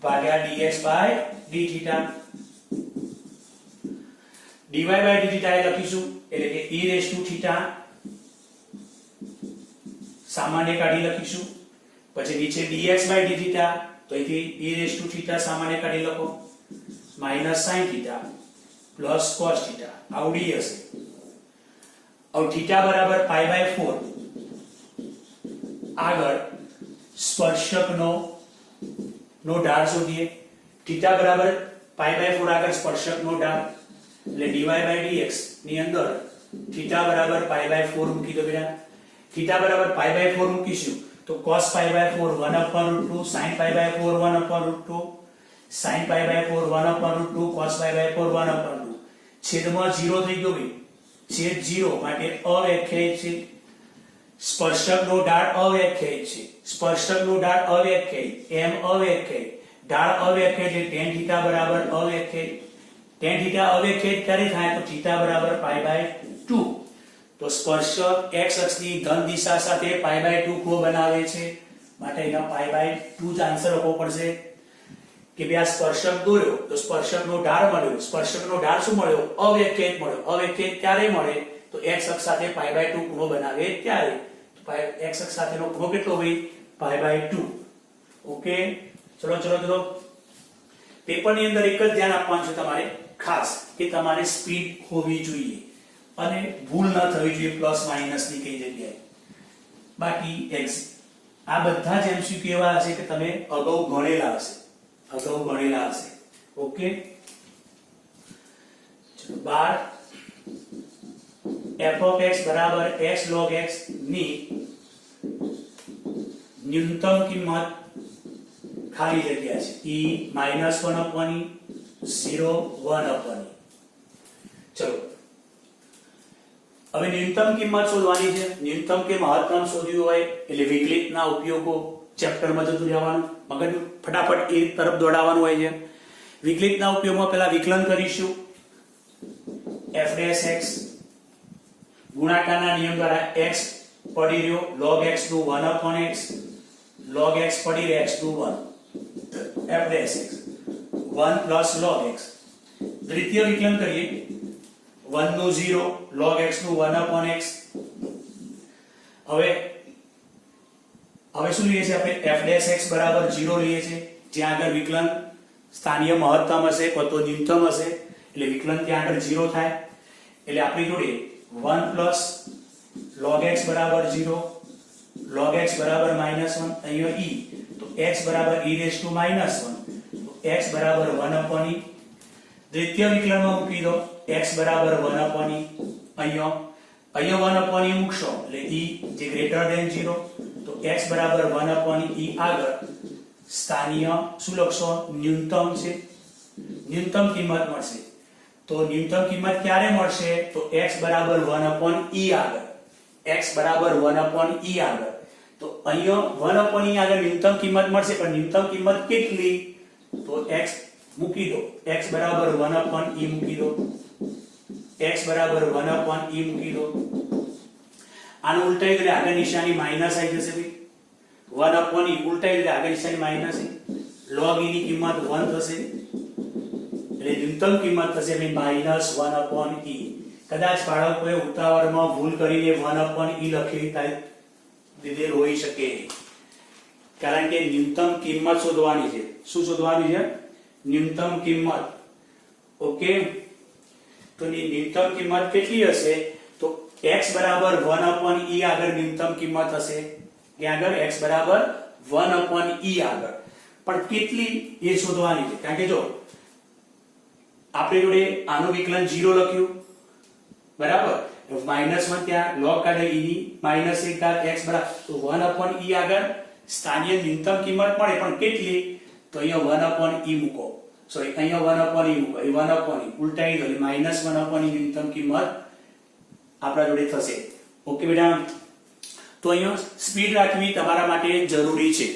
ભાગ્યા dx/dθ. dy/dθ એ લખીશું એટલે કે e raised to theta સામાન્ય કાઢી લખીશું. પછી નીચે dx/dθ તો અહીંથી e raised to theta સામાન્ય કાઢી લખો. Minus sin theta plus cos theta આવડી હશે. હવે theta બરાબર π/4 આગળ સ્પર્શકનો ઢાળ શોધીએ. θ બરાબર π/4 આગળ સ્પર્શકનો ઢાળ એટલે dy/dx ની અંદર θ બરાબર π/4 મૂકી દો બેટા. θ બરાબર π/4 મૂકીશું તો cos π/4 1/√2 sin π/4 1/√2 sin π/4 1/√2 cos π/4 1/√2 છેદમાં 0 થઈ ગયો ભાઈ. છેદ 0 માટે અવ્યાખ્યાયિત છે. સ્પર્શકનો ઢાળ અવ્યાખ્યાયિત છે, સ્પર્શકનો ઢાળ અવ્યાખ્યાયિત, m અવ્યાખ્યાયિત, ઢાળ અવ્યાખ્યાયિત એટલે tan θ બરાબર અવ્યાખ્યાયિત. tan θ અવ્યાખ્યાયિત ક્યારે થાય તો θ બરાબર π/2. તો સ્પર્શક x અક્ષની ધન દિશા સાથે π/2 ખૂણો બનાવે છે, માટે અહીંયા π/2 જ આન્સર આપવો પડશે. કે ભાઈ આ સ્પર્શક દોર્યો તો સ્પર્શકનો ઢાળ મળ્યો, સ્પર્શકનો ઢાળ શું મળ્યો? અવ્યાખ્યાયિત મળ્યો. અવ્યાખ્યાયિત ક્યારે મળે તો x અક્ષ સાથે π/2 ખૂણો બનાવે ત્યારે. તો x અક્ષ સાથેનો ખૂણો કેટલો હોય? π/2. ઓકે, ચલો પેપરની અંદર એક જ ધ્યાન આપવાનું છે તમારે ખાસ, કે તમારે સ્પીડ હોવી જોઈએ અને ભૂલ ન થવી જોઈએ પ્લસ માઇનસ ની કઈ જગ્યાએ. બાકી આ બધા જ MCQ એવા હશે કે તમે અગાઉ ગણેલા હશે. ઓકે, ચલો 12 f of x બરાબર x log x ની ન્યૂનતમ કિંમત ખાલી જગ્યા છે e -1 upon e 0 1 upon e. ચલો હવે ન્યૂનતમ કિંમત શોધવાની છે. ન્યૂનતમ કે મહત્તમ શોધ્યું હોય એટલે વિકલિતના ઉપયોગો ચેપ્ટરમાં જતું રહેવાનું, મગજ ફટાફટ એ તરફ દોડાવવાનું હોય છે. વિકલિતના ઉપયોગમાં પહેલા વિકલન કરીશું. f' x ગુણાકારના નિયમ દ્વારા x પડી રહ્યો log x નું 1 upon x, log x પડી રહ્યો x નું 1, f' x 1 plus log x. દ્વિતીય વિકલન કરીએ 1 નું 0 log x નું 1 upon x. હવે શું લઈએ છીએ આપણે? f' x બરાબર 0 લઈએ છીએ. જ્યાં આગળ વિકલન સ્થાનીય મહત્તમ હશે અથવા તો ન્યૂનતમ હશે એટલે વિકલન ત્યાં આગળ 0 થાય. એટલે આપણી જોડે 1 plus log x બરાબર 0, log x બરાબર -1, અહીંયા e તો x બરાબર e raised to -1, તો x બરાબર 1 upon e. દ્વિતીય વિકલનમાં મૂકી દો x બરાબર 1 upon e. અહીંયા 1 upon e મૂકશો એટલે e જે ગ્રેટર ધેન 0, તો x બરાબર 1 upon e. આગળ સ્થાનીય શું લખશો? ન્યૂનતમ છે, ન્યૂનતમ કિંમત મળશે. તો ન્યૂનતમ કિંમત ક્યારે મળશે? તો x બરાબર 1 upon e આગળ, x બરાબર 1 upon e આગળ. તો અહીંયા 1 upon e આગળ ન્યૂનતમ કિંમત મળશે, પણ ન્યૂનતમ કિંમત કેટલી? તો x મૂકી દો, x બરાબર 1 upon e મૂકી દો, x બરાબર 1 upon e મૂકી દો. આનો ઉલટાઈ એટલે આગળ નિશાની માઈનસ આવી જશે ભાઈ. 1 upon e ઉલટાઈ એટલે આગળ નિશાની માઈનસ છે. log e ની કિંમત 1 થશે એટલે ન્યૂનતમ કિંમત થશે ભાઈ -1 upon e. કદાચ બાળકોએ ઉતાવળમાં ભૂલ કરીને 1 upon e લખી દીધેલ હોઈ શકે, કારણ કે ન્યૂનતમ કિંમત શોધવાની છે. શું શોધવાની છે? ન્યૂનતમ કિંમત. ઓકે, તો ન્યૂનતમ કિંમત કેટલી હશે? તો x બરાબર 1 upon e આગળ ન્યૂનતમ કિંમત હશે. કે આગળ x બરાબર 1 upon e આગળ, પણ કેટલી એ શોધવાની છે. કારણ કે જો આપણે જોડે આનું વિકલન 0 લખ્યું બરાબર, -1 ત્યાં log કાઢે e ની -1 ઘાત x બરાબર, તો 1 upon e આગળ સ્થાનીય ન્યૂનતમ કિંમત મળે, પણ કેટલી? તો અહીંયા 1 upon e મૂકો, સોરી અહીંયા 1 upon e મૂકો, એ 1 upon e ઉલટાઈ દો, -1 upon e ન્યૂનતમ કિંમત આપણા જોડે થશે. ઓકે બેટા, તો અહીંયા સ્પીડ રાખવી તમારા માટે જરૂરી છે.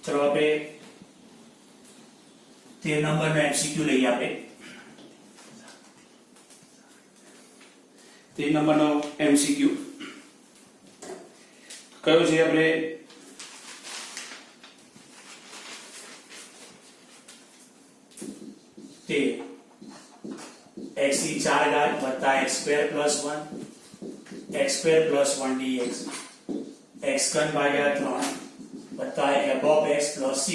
ચલો આપણે 13 નંબરનો MCQ લઈએ. આપણે 13 નંબરનો MCQ કયો છે? આપણે તે x ની 4 ઘાત વત્તા x square plus 1 x square plus 1 dx x ઘન ભાગ્યા 3 વત્તા f of x plus c.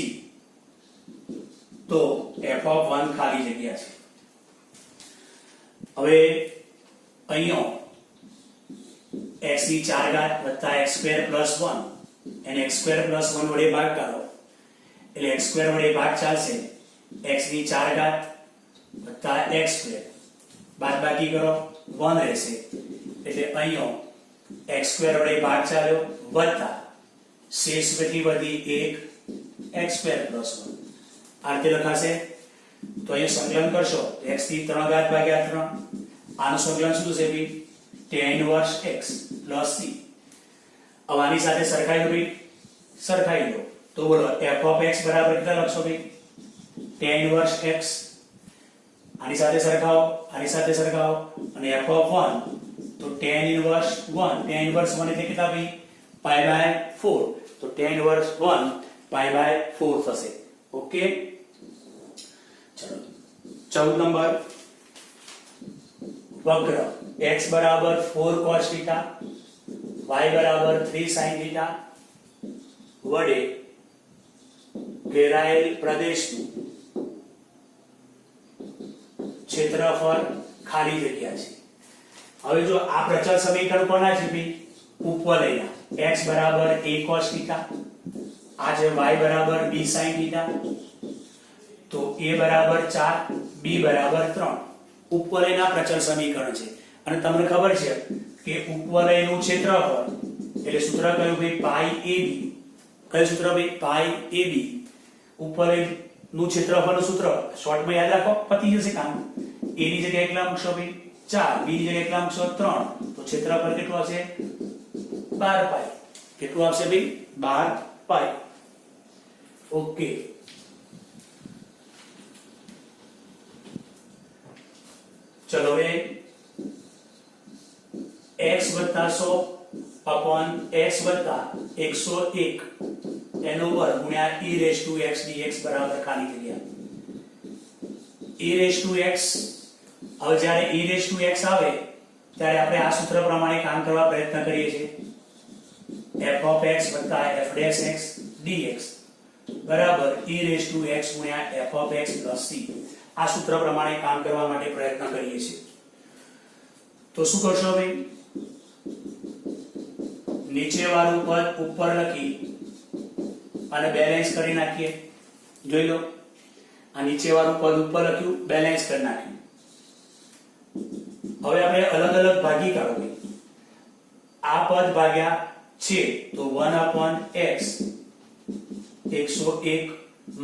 તો f of 1 ખાલી જગ્યા છે. હવે અહીંયા x ની 4 ઘાત વત્તા x સ્ક્વેર પ્લસ 1 અને x સ્ક્વેર પ્લસ 1 વડે ભાગાકારો એટલે x સ્ક્વેર વડે ભાગ ચાલશે. x ની 4 ઘાત વત્તા x સ્ક્વેર બાદબાકી કરો 1 રહેશે, એટલે અહીંયા x સ્ક્વેર વડે ભાગ ચાલ્યો વત્તા શેષ બધી 1 x સ્ક્વેર પ્લસ 1 આ રીતે લખાશે. તો અહીંયા સંકલન કરશો x ની 3 ઘાત ભાગ્યા 3 આનું સંકલન શું થશે ભાઈ tan inverse x plus c. હવે આની સાથે સરખાઈ દો ભાઈ, સરખાઈ દો તો બોલો f of x બરાબર કેટલા લખશો ભાઈ tan ઇન્વર્સ x. આની સાથે સરખાવો, આની સાથે સરખાવો અને f of 1 તો tan ઇન્વર્સ 1, tan ઇન્વર્સ 1 એટલે કેટલા ભાઈ pi by 4, તો tan ઇન્વર્સ 1 pi by 4 થશે. ઓકે ચલો 14 નંબર વક્ર x બરાબર 4 cos θ y બરાબર 3 sin θ વડે ઘેરાયેલ પ્રદેશનું ક્ષેત્રફળ ખાલી જગ્યા છે. હવે જો આ પ્રચલ સમીકરણ કોના છે ભાઈ ઉપવલયના. x બરાબર a cos θ, આ છે y બરાબર b sin θ, તો a બરાબર 4 b બરાબર 3 ઉપવલયના પ્રચલ સમીકરણ છે. અને તમને ખબર છે કે ઉપવલયનું ક્ષેત્રફળ એટલે સૂત્ર કયું ભાઈ પાઈ ab. કયું સૂત્ર ભાઈ પાઈ ab. ઉપવલયનું ક્ષેત્રફળનું સૂત્ર શોર્ટમાં યાદ રાખો, પતી જશે કામ. a ની જગ્યાએ કેટલા મૂકશો ભાઈ 4, b ની જગ્યાએ કેટલા મૂકશો 3, તો ક્ષેત્રફળ કેટલું આવશે 12 પાઈ. કેટલું આવશે ભાઈ 12 પાઈ. ઓકે ચલો હવે x + 100 upon x + 101 એનો વર્ગ ગુણ્યા e⁻x dx બરાબર ખાલી જગ્યા e⁻x. હવે જ્યારે e⁻x આવે ત્યારે આપણે આ સૂત્ર પ્રમાણે કામ કરવા પ્રયત્ન કરીએ છીએ. f of x + f'(x) dx બરાબર e⁻x ગુણ્યા f of x plus c. આ સૂત્ર પ્રમાણે કામ કરવા માટે પ્રયત્ન કરીએ છીએ. તો શું કરશો ભાઈ નીચે વાળું પદ ઉપર લખી અને બેલેન્સ કરી નાખીએ. જોઈ લો આ નીચે વાળું પદ ઉપર લખ્યું, બેલેન્સ કરી નાખ્યું. હવે આપણે અલગ અલગ ભાગી કાઢો ભાઈ. આ પદ ભાગ્યા છે તો 1/x 101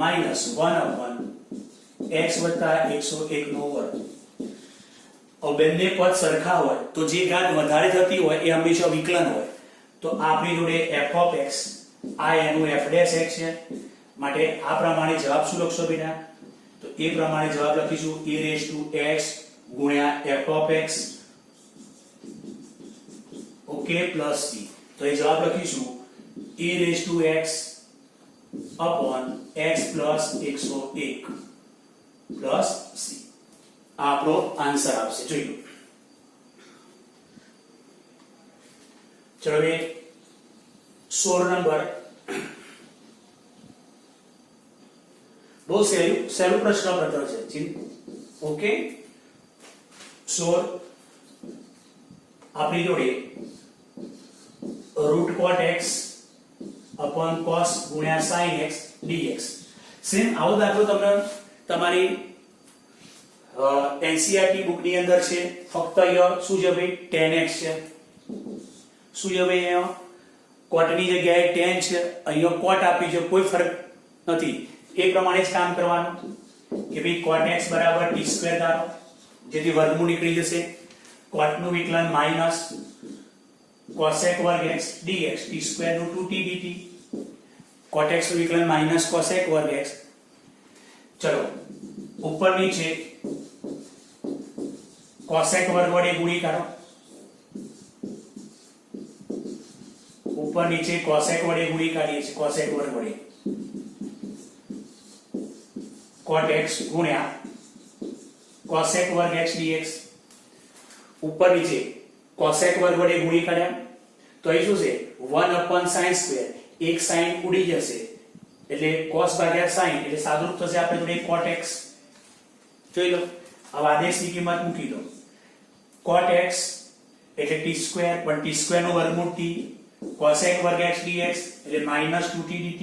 minus 1/x વત્તા 101 નો વર્ગ. હવે બંને પદ સરખા હોય તો જે ઘાત વધારે થતી હોય એ હંમેશા વિકલન હોય. તો આપણી જોડે f of x આ એનું f'(x) છે, માટે આ પ્રમાણે જવાબ શું લખશો બેટા તો એ પ્રમાણે જવાબ લખીશું e⁻x ગુણ્યા f of x okay plus c. તો એ જવાબ લખીશું e⁻x upon x plus 101 plus c. આપણો આન્સર આવશે. જોઈ લો ચલો હવે 16 નંબર બહુ સહેલું પ્રશ્નપત્ર છે. ઓકે 16 આપણી જોડે √cot x upon cos ગુણ્યા sin x dx. સેમ આવો દાખલો તમને તમારી એનસીઈઆરટી બુક ની અંદર છે. ફક્ત અહીંયા શું છે ભાઈ tan x છે. શું છે ભાઈ અહીંયા cot ની જગ્યાએ tan છે, અહીંયા cot આપી છે, કોઈ ફરક નથી. એ પ્રમાણે જ કામ કરવાનું કે ભાઈ cot x બરાબર t² ધારો જેથી વર્ગમૂળ નીકળી જશે. cot નું વિકલન માઈનસ cosec વર્ગ x dx t² નું 2t dt. cot x નું વિકલન માઈનસ cosec વર્ગ x. ચલો ઉપર નીચે cosec વર્ગ વડે ગુણી કાઢો. ઉપર નીચે cosec વડે ગુણી કાઢીએ છીએ. cosec વર્ગ વડે cot x ગુણ્યા cosec વર્ગ x dx. ઉપર નીચે cosec વર્ગ વડે ગુણી કાઢ્યા તો અહીં શું છે 1/sin². એક sin ઉડી જશે એટલે cos ભાગ્યા sin એટલે સાદુરૂપ થશે આપણે જોડે cot x. જોઈ લો હવે આદેશની કિંમત મૂકી દો. cot x એટલે t² પણ t² નો વર્ગમૂળ t. cosec વર્ગ x dx એટલે -2t dt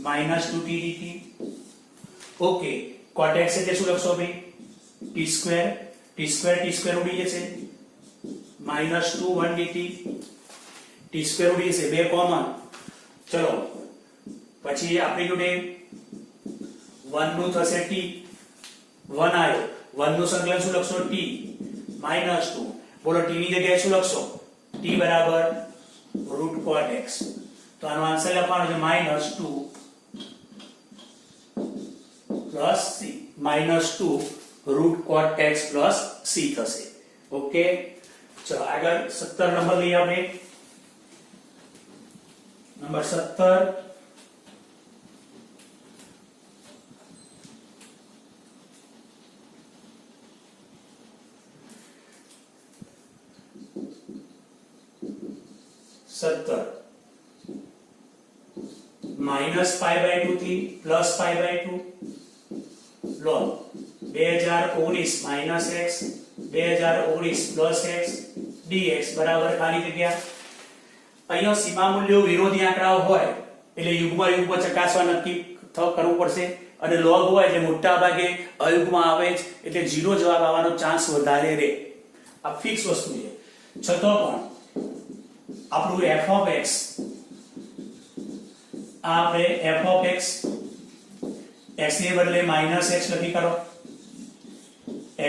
-2t dt. Okay cot x એટલે શું લખશો ભાઈ t² ઉડી જશે -2 1 dt t² ઉડી જશે, બે કોમન. ચલો પછી આપણી જોડે 1 નું થશે t, 1 આવ્યો, 1 નું સંકલન શું લખશો t -2 બોલો t ની જગ્યાએ શું લખશો t બરાબર √ cot x તો આનો આન્સર લખવાનો છે -2 plus c -2 √ cot x plus c થશે ઓકે ચલો આગળ 17 નંબર લઈએ આપણે નંબર 17 -π/2 થી +π/2 log 2019 - x 2019 + x dx બરાબર ખાલી જગ્યા અહીંયા સીમા મૂલ્યો વિરોધી આંકડાઓ હોય એટલે યુગ્મ ચકાસવા નક્કી કરવું પડશે અને log હોય એટલે મોટા ભાગે અયુગ્મ આવે જ એટલે 0 જવાબ આવવાનો ચાન્સ વધારે રહે આ ફિક્સ વસ્તુ છે છતાં પણ આપણું f of x આપણે f of x x ને બદલે -x લખી કરો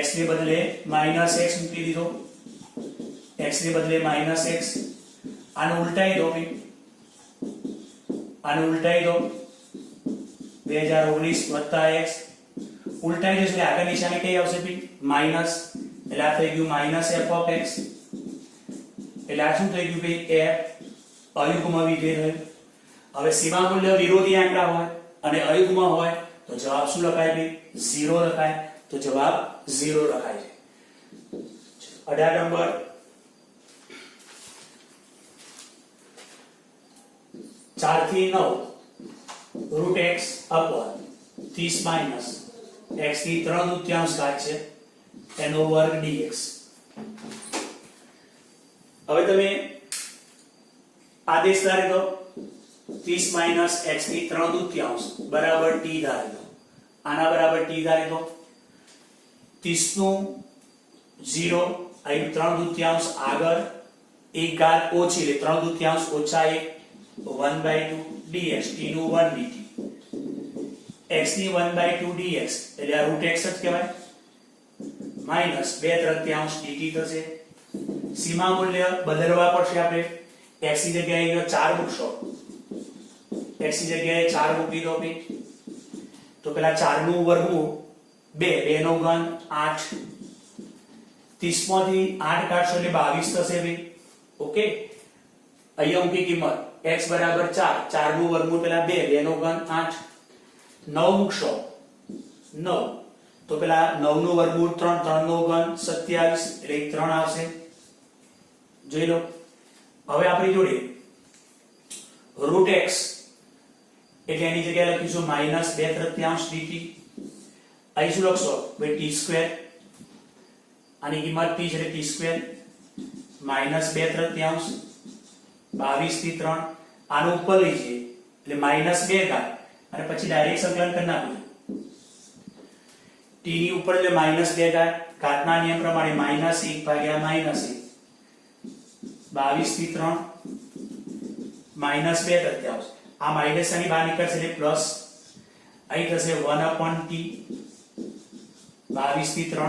x ને બદલે -x મૂકી દીધો x ને બદલે -x આને ઉલટાઈ દો ભાઈ આને ઉલટાઈ દો 2019 + x ઉલટાઈ જશે એટલે આગળ નિશાની કઈ આવશે ભાઈ માઈનસ એટલે આ થઈ ગયું -f of x એટલે આ શું થઈ ગયું ભાઈ f અયુગ્મ વિધેય થયું હવે સીમા મૂલ્ય વિરોધી આંકડા હોય અને અયુગ્મ હોય તો જવાબ શું લખાય ભાઈ 0 લખાય તો જવાબ 0 લખાય છે 18 નંબર 4 થી 9 √x upon 30 - x ની 3/4 ઘાત છે એનો વર્ગ dx હવે તમે આદેશ ધારી દો 30 - x ની 3/4 બરાબર t ધારી દો આના બરાબર t ધારી દો 30 નું 0 અહીં 3/4 આગળ એક ઘાત ઓછી એટલે 3/4 ઓછા 1 1/2 dx t નું 1 dt x ની 1/2 dx એટલે આ √x જ કહેવાય -2/3 dt થશે સીમા મૂલ્ય બદલવા પડશે આપણે x ની જગ્યાએ 4 મૂકશો x ની જગ્યાએ 4 મૂકી દો ભાઈ તો પેલા 4 નું વર્ગમૂળ 2 નો ઘન 8 30 માંથી 8 કાઢશો એટલે 22 થશે ભાઈ ઓકે અહીંયા મૂકી કિંમત x બરાબર 4 4 નું વર્ગમૂળ પેલા 2 નો ઘન 8 9 મૂકશો 9 તો પેલા 9 નું વર્ગમૂળ 3 3 નો ઘન 27 એટલે 3 આવશે જોઈ લો હવે આપણી જોડે √x એટલે એની જગ્યાએ લખીશું -2/3 dt અહીં શું લખશો ભાઈ t2 આની કિંમત t છે એટલે t2 -2/3 22 થી 3 આનો ઉપર લઈ જઈએ એટલે -2 ઘાત અને પછી ડાયરેક્ટ સંકલન કરી નાખવું t ની ઉપર એટલે -2 ઘાત ઘાતના નિયમ પ્રમાણે -1 ભાગ્યા -1 22 થી 3 -2/3 આ માઈનસ ની બહાર નીકળશે એટલે પ્લસ અહીં થશે 1/t 22 થી 3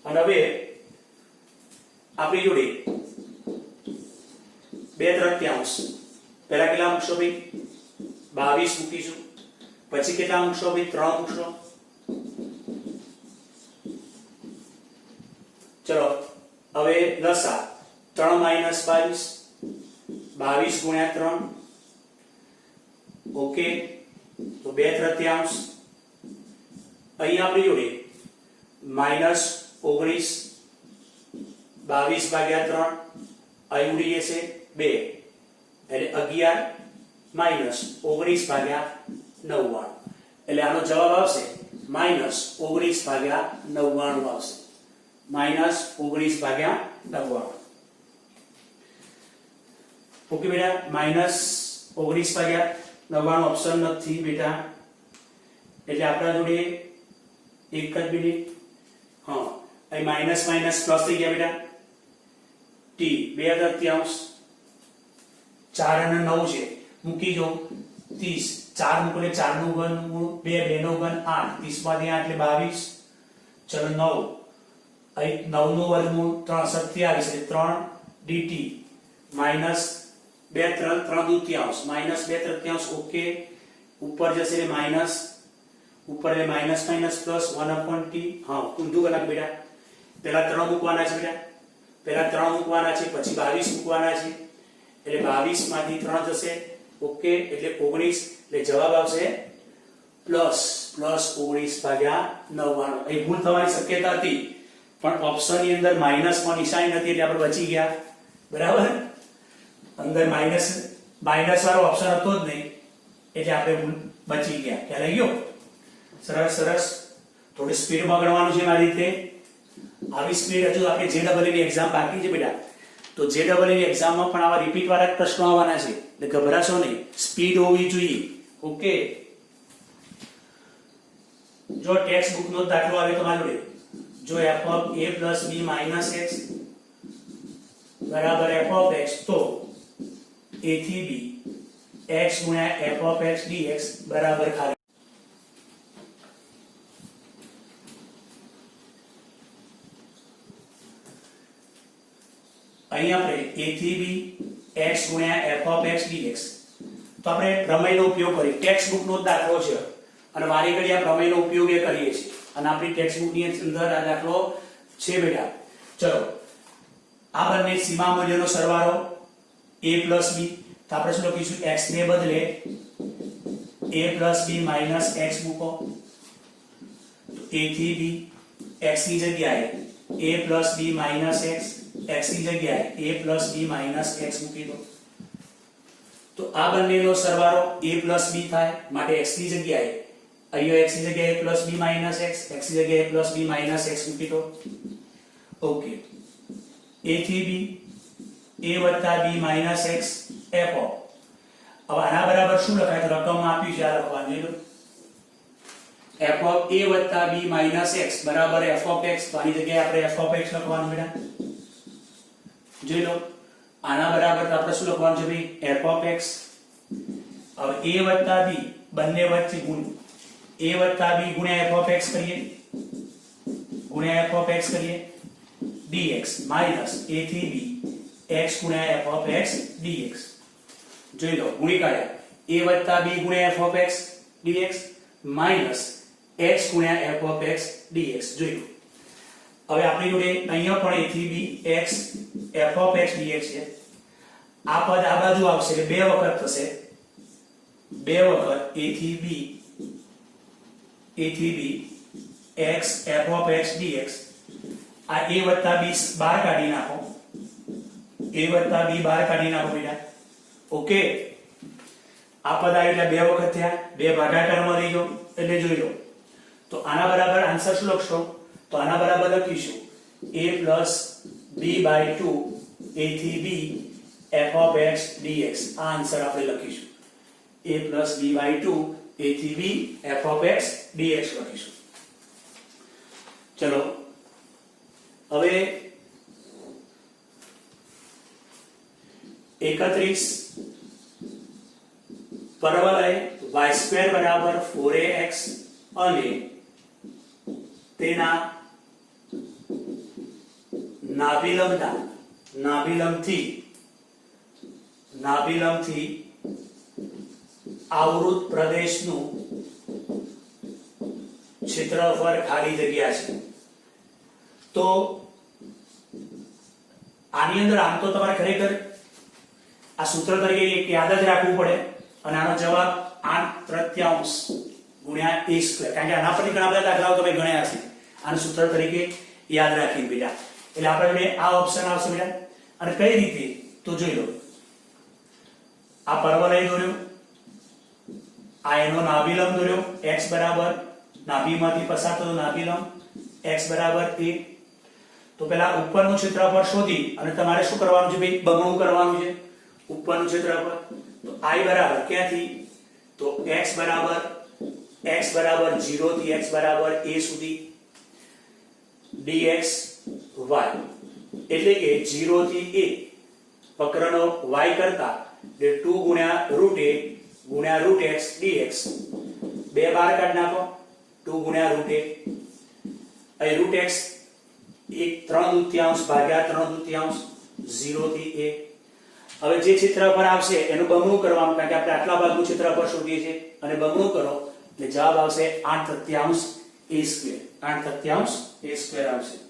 અને હવે આપણી જોડે 2/3 પહેલા કેટલા મૂકશો ભાઈ 22 મૂકીશું પછી કેટલા મૂકશો ભાઈ 3 મૂકશો ચલો હવે લસા 3 - 22 22 ગુણ્યા 3 ઓકે તો 2/3 અહીં આપણી જોડે -19 22 ભાગ્યા 3 અહીં ઉડી જશે 2 એટલે 11 -19 ભાગ્યા 99 એટલે આનો જવાબ આવશે -19 ભાગ્યા 99 આવશે -19 ભાગ્યા 99 ઓકે બેટા -19 ભાગ્યા 99 ઓપ્શન નથી બેટા એટલે આપણા જોડે એક જ મિનિટ હા અહીં માઈનસ માઈનસ પ્લસ થઈ ગયા બેટા t 2/3 4 અને 9 છે મૂકી જો 30 4 મૂકો એટલે 4 નું ઘન 2 2 નો ઘન 8 30 માંથી 8 એટલે 22 ચલો 9 અહીં 9 નું વર્ગમૂળ 3 27 એટલે 3 dt માઈનસ 2 3 દૂતીયાંશ માઈનસ 2 તૃતીયાંશ ઓકે ઉપર જશે એટલે માઈનસ ઉપર એટલે માઈનસ માઈનસ પ્લસ 1/t હા ઊંધું કલાક બેટા પહેલા 3 મૂકવાના છે બેટા પહેલા 3 મૂકવાના છે પછી 22 મૂકવાના છે એટલે 22 માંથી 3 જશે ઓકે એટલે 19 એટલે જવાબ આવશે પ્લસ 19/99 અહીં ભૂલ થવાની શક્યતા હતી પણ ઓપ્શન ની અંદર માઈનસ માં નિશાની નથી એટલે આપણે બચી ગયા બરાબર અંદર માઈનસ વાળો ઓપ્શન હતો જ નહીં એટલે આપણે બચી ગયા ખ્યાલ આવી ગયો સરસ સરસ થોડી સ્પીડમાં ગણવાનું છે મારી રીતે આવી સ્પીડ હજુ આપણે JEE ની એક્ઝામ બાકી છે બેટા તો JEE ની એક્ઝામમાં પણ આવા રિપીટ વાળા પ્રશ્નો આવવાના છે એટલે ગભરાશો નહીં સ્પીડ હોવી જોઈએ ઓકે જો ટેક્સ્ટ બુક નો દાખલો આવે તો માલું જો f of a plus b minus x બરાબર f of x તો a થી b x ગુણ્યા f of x dx બરાબર ખાલી અહીં આપણે a થી b x ગુણ્યા f of x dx તો આપણે પ્રમેયનો ઉપયોગ કરી ટેક્સ્ટ બુક નો દાખલો છે અને વારી ઘડી આ પ્રમેયનો ઉપયોગ એ કરીએ છીએ અને આપણી ટેક્સ્ટ બુક ની અંદર આ દાખલો છે બેટા ચલો આ બંને સીમા મૂલ્યનો સરવાળો a plus b તો આપણે શું લખીશું x ને બદલે a plus b minus x મૂકો તો a થી b x ની જગ્યાએ a plus b minus x x ની જગ્યાએ a plus b minus x મૂકી દો તો આ બંનેનો સરવાળો a plus b થાય માટે x ની જગ્યાએ અહીંયા x ની જગ્યાએ plus b minus x x ની જગ્યાએ plus b minus x મૂકી દો ઓકે a થી b a વત્તા b minus x f of હવે આના બરાબર શું લખાય તો રકમમાં આપ્યું છે આ લખવાનું જોઈ લો f of a વત્તા b minus x બરાબર f of x તો આની જગ્યાએ આપણે f of x લખવાનું બેટા જોઈ લો આના બરાબર તો આપણે શું લખવાનું છે ભાઈ f of x હવે a વત્તા b બંને વચ્ચે ગુણ a વત્તા b ગુણ્યા f of x કરીએ ગુણ્યા f of x કરીએ dx માઈનસ a થી b x ગુણ્યા f of x dx જોઈ લો ગુણી કાઢ્યા a વત્તા b ગુણ્યા f of x dx minus x ગુણ્યા f of x dx જોઈ લો હવે આપણી જોડે અહીંયા પણ a થી b x f of x dx છે આ પદ આ બાજુ આવશે એટલે બે વખત થશે બે વખત a થી b x f of x dx આ a વત્તા b બહાર કાઢી નાખો a વત્તા b બહાર કાઢી નાખો બેટા ઓકે આ પદ આવ્યું એટલે બે વખત થયા બે ભાગાકારમાં લઈ જાઓ એટલે જોઈ લો તો આના બરાબર આન્સર શું લખશો તો આના બરાબર લખીશું a plus b by 2 a થી b f of x dx આ આન્સર આપણે લખીશું a plus b by 2 a થી b f of x dx લખીશું ચલો હવે 31 પરવલય y² બરાબર 4ax અને તેના નાભિલંબથી આવૃત પ્રદેશનું ક્ષેત્રફળ ખાલી જગ્યા છે તો આની અંદર આમ તો તમારે ખરેખર આ સૂત્ર તરીકે એક યાદ જ રાખવું પડે અને આનો જવાબ 8/3 ગુણ્યા a સ્ક્વેર કારણ કે આના પરથી ઘણા બધા દાખલાઓ તમે ગણ્યા છે આનું સૂત્ર તરીકે યાદ રાખીને બેટા એટલે આપણે આ ઓપ્શન આવશે બેટા અને કઈ રીતે તો જોઈ લો આ પરવલય દોર્યો આ એનો નાભિલંબ દોર્યો x બરાબર નાભીમાંથી પસાર થતો નાભિલંબ x બરાબર 1 તો પહેલા ઉપરનું ક્ષેત્રફળ શોધી અને તમારે શું કરવાનું છે ભાઈ બમણું કરવાનું છે ઉપરનું ક્ષેત્રફળ તો i બરાબર ક્યાંથી તો x બરાબર 0 થી x બરાબર a સુધી dx y એટલે કે 0 થી a વક્રનો y કરતા એટલે 2 ગુણ્યા √a ગુણ્યા √x dx બે બાર કાઢ નાખો 2 ગુણ્યા √a અહીં √x એક 3/2 ભાગ્યા 3/2 0 થી a. હવે જે ક્ષેત્રફળ આવશે એનું બમણું કરવાનું, કારણ કે આપણે આટલા ભાગનું ક્ષેત્રફળ શોધીએ છીએ, અને બમણું કરો એટલે જવાબ આવશે 8/3 a². 8/3 a² આવશે.